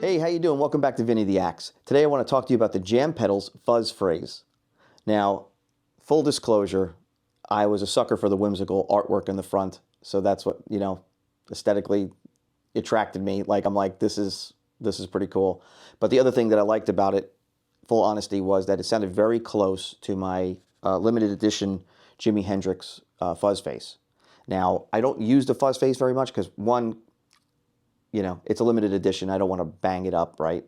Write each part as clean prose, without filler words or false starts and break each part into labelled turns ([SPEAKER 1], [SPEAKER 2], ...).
[SPEAKER 1] Hey, how you doing? Welcome back to Vinny the Axe. Today I want to talk to you about the Jam Pedals Fuzz phrase. Now, full disclosure, I was a sucker for the whimsical artwork in the front, so that's what, aesthetically attracted me. I'm like, this is pretty cool. But the other thing that I liked about it, full honesty, was that it sounded very close to my limited edition Jimi Hendrix fuzz face. Now, I don't use the fuzz face very much because, one, it's a limited edition. I don't want to bang it up, right?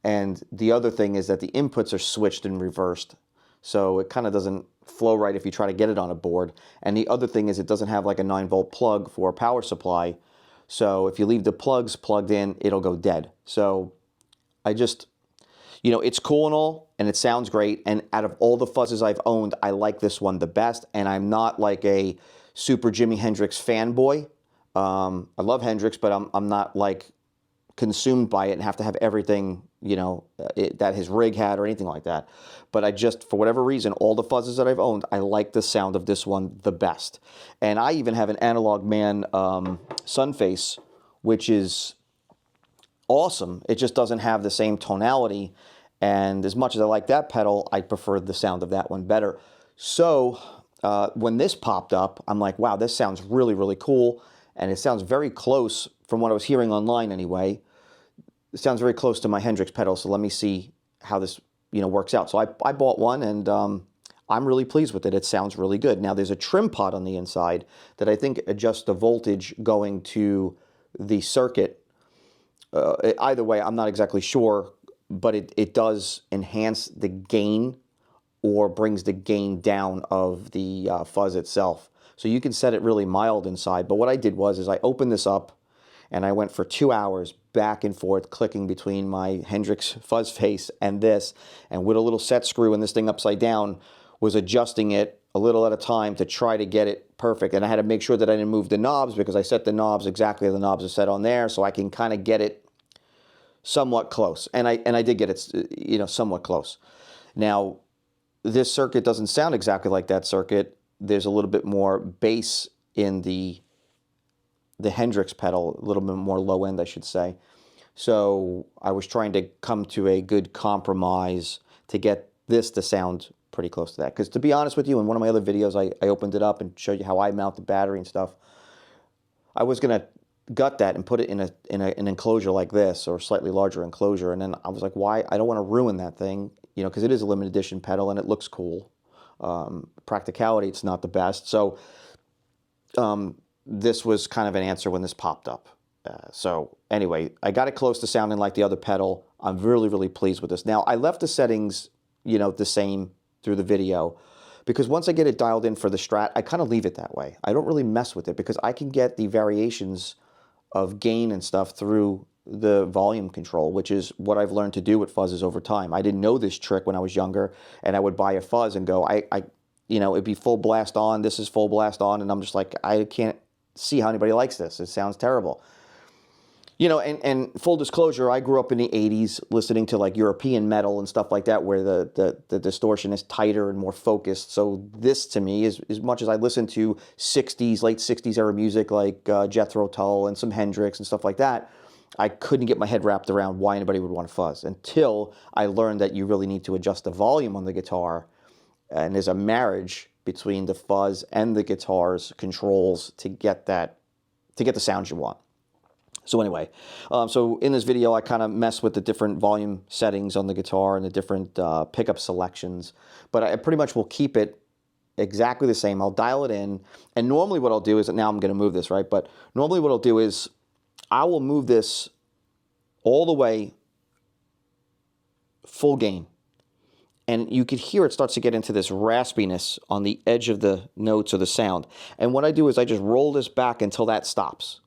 [SPEAKER 1] And the other thing is that the inputs are switched and reversed. So it kind of doesn't flow right if you try to get it on a board. And the other thing is it doesn't have like a 9-volt plug for a power supply. So if you leave the plugs plugged in, it'll go dead. So I just, it's cool and all, and it sounds great. And out of all the fuzzes I've owned, I like this one the best. And I'm not like a super Jimi Hendrix fanboy. I love Hendrix, but I'm not like consumed by it and have to have everything, that his rig had or anything like that. But I just, for whatever reason, all the fuzzes that I've owned, I like the sound of this one the best. And I even have an Analog Man Sunface, which is awesome. It just doesn't have the same tonality. And as much as I like that pedal, I prefer the sound of that one better. So when this popped up, I'm like, wow, this sounds really, really cool. And it sounds very close, from what I was hearing online anyway, it sounds very close to my Hendrix pedal. So let me see how this, works out. So I bought one, and I'm really pleased with it. It sounds really good. Now, there's a trim pot on the inside that I think adjusts the voltage going to the circuit. Either way, I'm not exactly sure, but it does enhance the gain or brings the gain down of the fuzz itself. So you can set it really mild inside. But what I did was I opened this up and I went for 2 hours back and forth clicking between my Hendrix fuzz face and this, and with a little set screw and this thing upside down was adjusting it a little at a time to try to get it perfect. And I had to make sure that I didn't move the knobs because I set the knobs exactly as the knobs are set on there, so I can kind of get it somewhat close. And I did get it, somewhat close. Now, this circuit doesn't sound exactly like that circuit. There's a little bit more bass in the Hendrix pedal, a little bit more low end, I should say. So I was trying to come to a good compromise to get this to sound pretty close to that. Because to be honest with you, in one of my other videos, I opened it up and showed you how I mount the battery and stuff. I was going to gut that and put it in an enclosure like this, or a slightly larger enclosure. And then I was like, why? I don't want to ruin that thing, because it is a limited edition pedal and it looks cool. Practicality, it's not the best. So this was kind of an answer when this popped up. So anyway, I got it close to sounding like the other pedal. I'm really, really pleased with this. Now, I left the settings, the same through the video, because once I get it dialed in for the Strat, I kind of leave it that way. I don't really mess with it because I can get the variations of gain and stuff through the volume control, which is what I've learned to do with fuzzes over time. I didn't know this trick when I was younger, and I would buy a fuzz and go, it'd be full blast on, this is full blast on, and I'm just like, I can't see how anybody likes this. It sounds terrible. You know, and full disclosure, I grew up in the 80s listening to like European metal and stuff like that, where the distortion is tighter and more focused. So this to me is, as much as I listen to 60s, late 60s era music like Jethro Tull and some Hendrix and stuff like that, I couldn't get my head wrapped around why anybody would want a fuzz until I learned that you really need to adjust the volume on the guitar. And there's a marriage between the fuzz and the guitar's controls to get the sound you want. So anyway, so in this video, I kind of mess with the different volume settings on the guitar and the different pickup selections, but I pretty much will keep it exactly the same. I'll dial it in, and normally what I'll do is, now I'm going to move this, right? But normally what I'll do is I will move this all the way full gain, and you could hear it starts to get into this raspiness on the edge of the notes or the sound. And what I do is I just roll this back until that stops.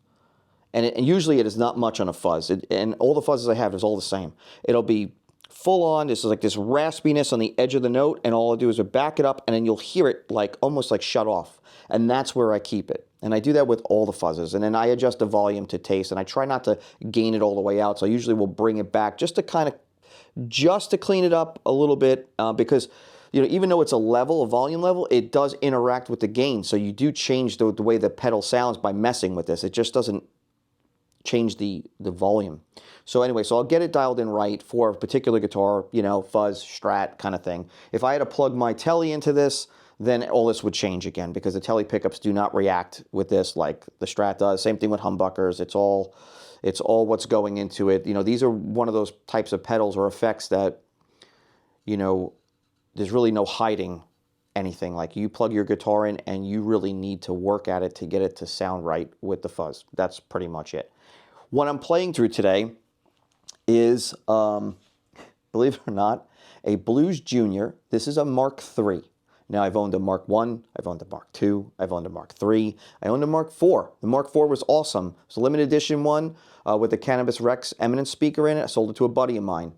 [SPEAKER 1] And usually it is not much on a fuzz. And all the fuzzes I have is all the same. It'll be full on. This is like this raspiness on the edge of the note. And all I do is I back it up, and then you'll hear it like almost like shut off. And that's where I keep it. And I do that with all the fuzzes. And then I adjust the volume to taste. And I try not to gain it all the way out. So I usually will bring it back just to clean it up a little bit. Because, you know, even though it's a volume level, it does interact with the gain. So you do change the way the pedal sounds by messing with this. It just doesn't change the volume. So anyway, so I'll get it dialed in right for a particular guitar, you know, fuzz, Strat kind of thing. If I had to plug my Tele into this, then all this would change again, because the Tele pickups do not react with this like the Strat does. Same thing with humbuckers. It's all what's going into it. You know, these are one of those types of pedals or effects that, you know, there's really no hiding anything. Like, you plug your guitar in and you really need to work at it to get it to sound right with the fuzz. That's pretty much it. What I'm playing through today is, believe it or not, a Blues Junior. This is a Mark III. Now, I've owned a Mark I, I've owned a Mark II, I've owned a Mark III, I owned a Mark IV. The Mark IV was awesome. It's a limited edition one with the Cannabis Rex Eminence speaker in it. I sold it to a buddy of mine.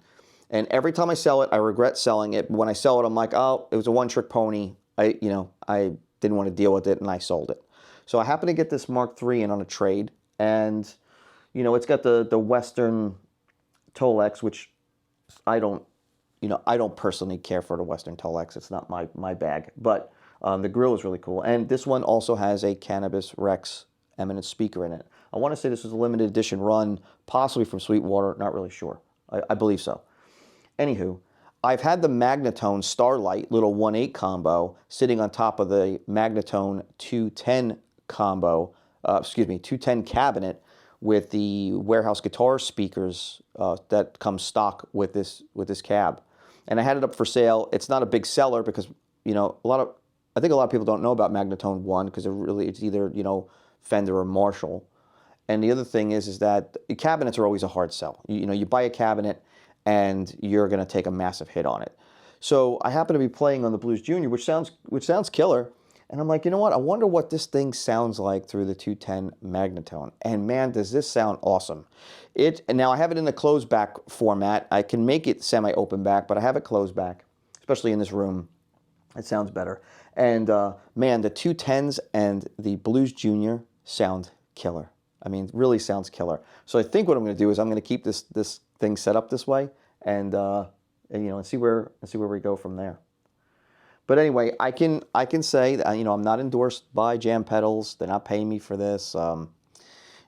[SPEAKER 1] And every time I sell it, I regret selling it. When I sell it, I'm like, oh, it was a one-trick pony. I didn't want to deal with it, and I sold it. So I happened to get this Mark III in on a trade, and you know, it's got the Western Tolex, which I don't personally care for the Western Tolex. It's not my bag, but the grill is really cool. And this one also has a Cannabis Rex Eminence speaker in it. I want to say this was a limited edition run, possibly from Sweetwater, not really sure. I believe so. Anywho, I've had the Magnatone Starlight little 1.8 combo sitting on top of the Magnatone 210 combo, 210 cabinet, with the warehouse guitar speakers that come stock with this cab. And I had it up for sale. It's not a big seller because, you know, I think a lot of people don't know about Magnatone 1 because it's either, you know, Fender or Marshall. And the other thing is that cabinets are always a hard sell. You know, you buy a cabinet and you're going to take a massive hit on it. So I happen to be playing on the Blues Junior, which sounds killer. And I'm like, you know what? I wonder what this thing sounds like through the 210 Magnatone. And man, does this sound awesome. Now I have it in the closed back format. I can make it semi-open back, but I have it closed back, especially in this room. It sounds better. And man, the 210s and the Blues Junior sound killer. I mean, it really sounds killer. So I think what I'm going to do is I'm going to keep this thing set up this way, and see where we go from there. But anyway, I can say that, you know, I'm not endorsed by Jam Pedals. They're not paying me for this.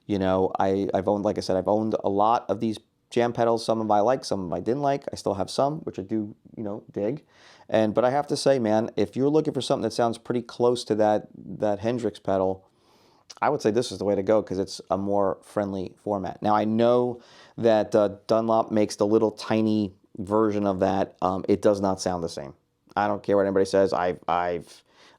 [SPEAKER 1] You know, I've owned, like I said, I've owned a lot of these Jam Pedals. Some of them I like, some of them I didn't like. I still have some, which I do, you know, dig. But I have to say, man, if you're looking for something that sounds pretty close to that Hendrix pedal, I would say this is the way to go because it's a more friendly format. Now, I know that Dunlop makes the little tiny version of that. It does not sound the same. I don't care what anybody says. I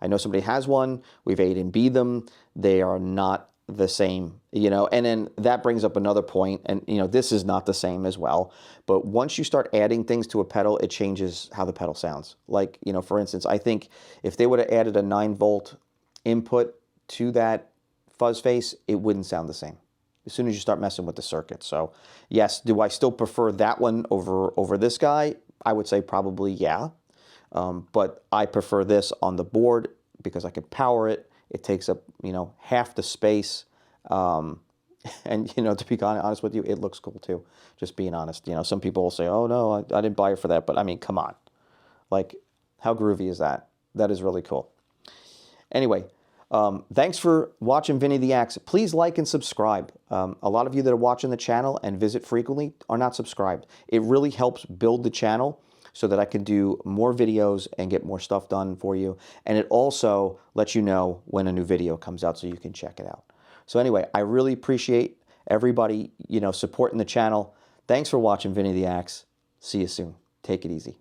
[SPEAKER 1] know somebody has one. We've A and B them. They are not the same, you know. And then that brings up another point. And you know, this is not the same as well. But once you start adding things to a pedal, it changes how the pedal sounds. Like, you know, for instance, I think if they would have added a 9-volt input to that fuzz face, it wouldn't sound the same as soon as you start messing with the circuit. So yes, do I still prefer that one over this guy? I would say probably yeah. But I prefer this on the board because I can power it. It takes up, you know, half the space. And, you know, to be honest with you, it looks cool too. Just being honest. You know, some people will say, oh, no, I didn't buy it for that. But, I mean, come on. Like, how groovy is that? That is really cool. Anyway, thanks for watching Vinny the Axe. Please like and subscribe. A lot of you that are watching the channel and visit frequently are not subscribed. It really helps build the channel so that I can do more videos and get more stuff done for you. And it also lets you know when a new video comes out so you can check it out. So anyway, I really appreciate everybody, you know, supporting the channel. Thanks for watching Vinny the Axe. See you soon. Take it easy.